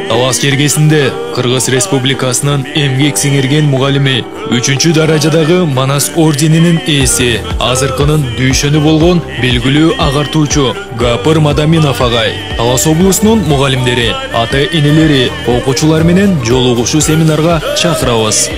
Талас кергесинде Кыргыз Республикасынын эмгек сиңирген мугалими 3-даражадагы Манас орденинин ээси, азыркынын дүйшөнү болгон белгилүү агартуучу Гапыр Мадаминов агай, Талас облусунун мугалимдери, ата-энелери, окуучулар менен жолугушуу семинарга чакырабыз.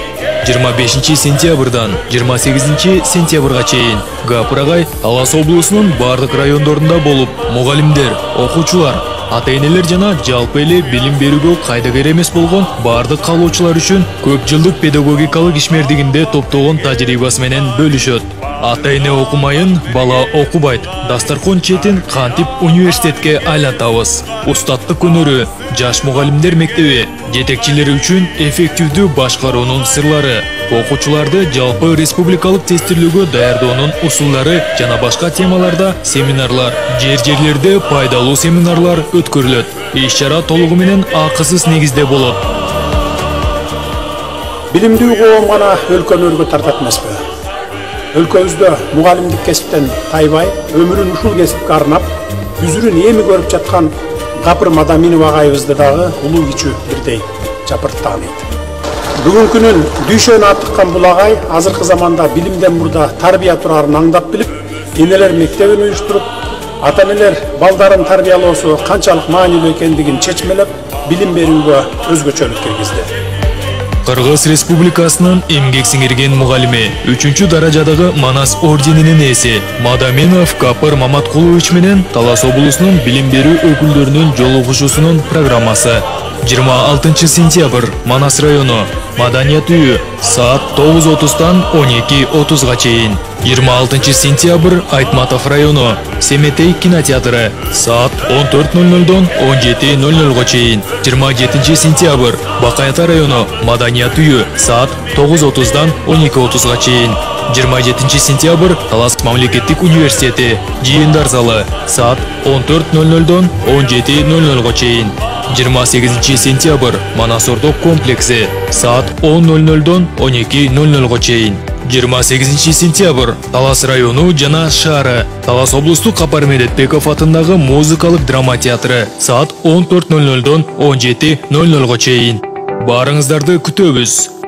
25 сентябрдан 28 сентябрга чейин Гапыр агай Талас облусунун бардык райондорунда болуп, мугалимдер, окуучулар, ата-энелер жана жалпы эле билим берүүгө кайдыгер эмес болгон бардык калуучулар үчүн көп жылдык педагогикалык ишмердигинде топтогон тажрыйбасы менен бөлүшөт. Ата-эне окумайын, бала окубайт. Дастаркон четин кантип университетке айлантабыз. Устаттык өнөрү, жаш мугалимдер мектеби, жетекчилери үчүн эффективдүү башкаруунун сырлары, окуучуларды жалпы республикалык тестирлөөгө даярдоонун усулдары жана башка темаларда семинарлар, жерлерде пайдалуу семинарлар өткөрүлөт. Иш-чара толугу менен акысыз негизде болот. Билимдүү коом гана өлкөнү өргө тартат эмеспи? Өлкөбүздө мугалимдик кесиптен тайбай, өмүрүн ушул кесипке арнап, үзүрүн эми көрүп жаткан Гапыр Мадаминов агайыбызды дагы улуу кичүү бирдей жапырттааныйт. Бүгүнкүнүн дүйшөнү аттыккан бул агай азыркы заманда билимден мурда тарбия турарын аңдап билип, энелер мектебин уюштуруп, ата-энелер балдарын тарбиялоосу канчалык маанилүү экендигин чечмелеп, билим берүүгө өзгөчөлүк киргизди. Кыргыз Республикасынын эмгек сиңирген мугалими 3-даражадагы Манас орденинин ээси Мадаминов Гапыр Маматкулович менен Талас облусунун билим берүү өкүлдөрүнүн жолугушуусунун программасы. 26 сентябрь Манас району Маданият үйү саат 9:30-дан 12:30-га чейин. 26 сентябрь Айтматов району Семетей кинотеатры саат 14:00-дан 17:00-га чейин. 27 сентябрь Бакайата району Маданият үйү саат 9:30-дан 12:30-га чейин. 27 сентябрь Талас мамлекеттик университети жыйындар залы саат 14:00-дан 17:00-га чейин. 28 сентябрь Манас Ордок комплекси саат 10:00-дан 12:00-га чейин. 28 сентябрь Талас району жана шаары Талас облустук Капар Медетбеков атындагы музыкалык драма театры саат 14:00-дан 17:00-га чейин. Барыңыздарды күтөбүз.